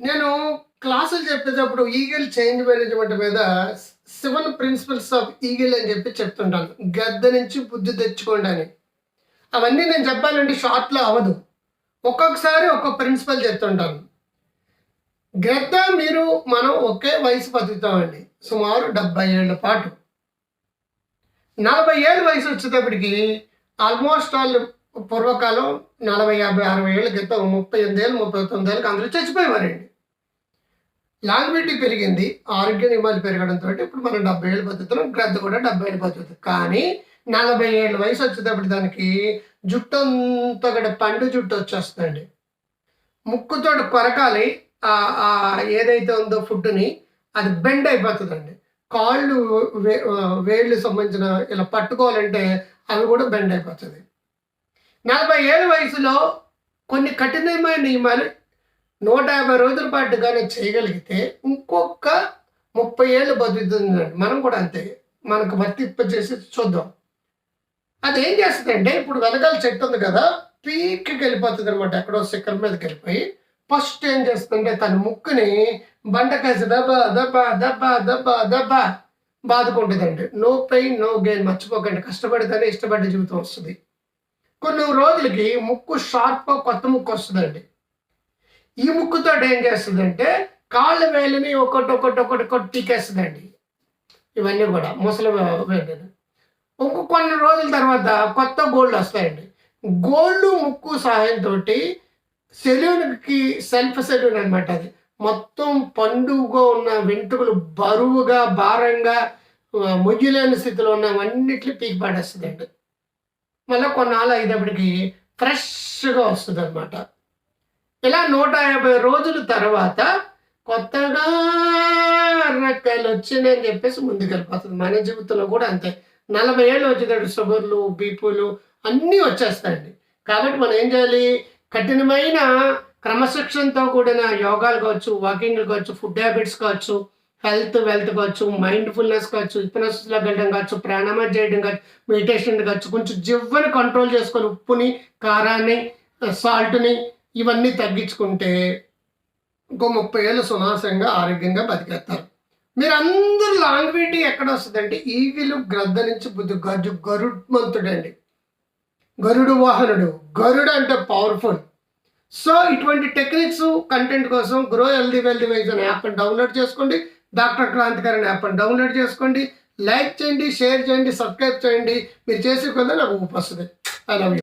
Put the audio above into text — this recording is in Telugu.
నేను క్లాసులు చెప్పేటప్పుడు ఈగిల్ చేంజ్ మేనేజ్మెంట్ మీద 7 ప్రిన్సిపల్స్ ఆఫ్ ఈగిల్ అని చెప్పి చెప్తుంటాను. గద్ద నుంచి బుద్ధి తెచ్చుకోండి అని. అవన్నీ నేను చెప్పాలంటే షార్ట్‌లో అవ్వదు. ఒక్కొక్కసారి ఒక్కొక్క ప్రిన్సిపల్ చెప్తుంటాను. గద్ద మనం ఒకే వయసు బతుకుతామండి. సుమారు 70 ఏళ్ల పాటు. 40 ఏళ్ళ వయసు వచ్చేటప్పటికి ఆల్మోస్ట్ ఆల్ పూర్వకాలం 40, 50, 60 ఏళ్ల క్రితం 38 ఏళ్ళు, 39 ఏళ్ళకి అందరూ చచ్చిపోయేవారండి. లాంగ్విటీ పెరిగింది. ఆరోగ్య నియమాలు పెరగడంతో ఇప్పుడు మనం 70 ఏళ్ళు బతుకుతున్నాం. గ్రద్ద కూడా 70 ఏళ్ళు బతుకుతుంది. కానీ 40 ఏళ్ళ వయసు వచ్చేటప్పుడు దానికి జుట్టంతా కూడా పండు జుట్టు వచ్చేస్తుందండి. ముక్కుతోటి కొరకాలి. ఏదైతే ఉందో ఫుడ్‌ని అది బెండ్ అయిపోతుందండి. కాళ్ళు వేళ్ళు సంబంధించిన ఇలా పట్టుకోవాలంటే అవి కూడా బెండ్ అయిపోతుంది. 40 ఏళ్ళ వయసులో కొన్ని కఠినమైన నియమాలు 150 రోజుల పాటు గానీ చేయగలిగితే ఇంకొక 30 ఏళ్ళు బతుకుతుందండి. మనం కూడా అంతే. మనకు వర్తింపజేసి చూద్దాం. అదేం చేస్తుందంటే ఇప్పుడు వెనకాల చెట్టు ఉంది కదా! పీక్‌కి వెళ్ళిపోతుందనమాట. ఎక్కడో శిఖరం మీదకెళ్ళిపోయి ఫస్ట్ ఏం చేస్తుందంటే తన ముక్కుని బండకేసి దబా దబా దబా దబా దబా బాదుకుంటుందండి. No pain no gain. మర్చిపోకండి. కష్టపడితేనే ఇష్టపడే జీవితం వస్తుంది. కొన్ని రోజులకి ముక్కు షార్ప్‌గా కొత్త ముక్కు వస్తుందండి. ఈ ముక్కుతోటి ఏం చేస్తుందంటే కాళ్ళ వేలుని ఒకటి పీకేస్తుందండి. ఇవన్నీ కూడా ముసలి వేలుని. కొన్ని రోజుల తర్వాత కొత్త గోళ్ళు వస్తాయండి. గోళ్ళు ముక్కు సహాయంతో సెలూన్‌కి సెల్ఫ్ సెలూన్ అనమాట అది. మొత్తం పండుగా ఉన్న వెంట్రుకలు బరువుగా, భారంగా మొయ్యలేని స్థితిలో ఉన్నవన్నిటిని పీకి పడేస్తుందండి. మళ్ళీ కొన్నాళ్ళు అయ్యేటప్పటికి ఫ్రెష్‌గా వస్తుందనమాట. ఇలా 150 రోజుల తర్వాత కొత్తగా రెక్కలు వచ్చినాయని చెప్పేసి ముందుకెళ్ళిపోతుంది. మన జీవితంలో కూడా అంతే. 40 ఏళ్ళు వచ్చేటప్పుడు షుగర్లు, బీపీలు అన్నీ వచ్చేస్తాయండి. కాబట్టి మనం ఏం చేయాలి? కఠినమైన క్రమశిక్షణతో కూడిన యోగాలు కావచ్చు, వాకింగ్‌లు కావచ్చు, ఫుడ్ హ్యాబిట్స్ కావచ్చు, వెల్త్ కావచ్చు, మైండ్‌ఫుల్‌నెస్ కావచ్చు, హిప్నోసిస్‌లోకి వెళ్ళడం కావచ్చు, ప్రాణాయామం చేయడం కావచ్చు, మెడిటేషన్ కావచ్చు, కొంచెం జివ్వని కంట్రోల్ చేసుకొని ఉప్పుని, కారాన్ని, సాల్ట్‌ని ఇవన్నీ తగ్గించుకుంటే ఇంకో 30 ఏళ్ళు సునాసంగా ఆరోగ్యంగా బతికేస్తారు. మీరందరూ లాంగ్విటీ ఎక్కడ వస్తుందంటే ఈగిలు గ్రద్ద నుంచి బుద్ధి గరుత్మంతుడండి. గరుడు వాహనుడు. గరుడు అంటే పవర్ఫుల్. సో ఇటువంటి టెక్నిక్స్ కంటెంట్ కోసం గ్రో హెల్దీ వెల్దీ వైజ్ అనే యాప్ని డౌన్లోడ్ చేసుకోండి. డాక్టర్ క్రాంతికారి అనే యాప్ని డౌన్లోడ్ చేసుకోండి. లైక్ చేయండి, షేర్ చేయండి, సబ్స్క్రైబ్ చేయండి. మీరు చేసే కొద్ది నాకు ఊపు వస్తుంది. I love you.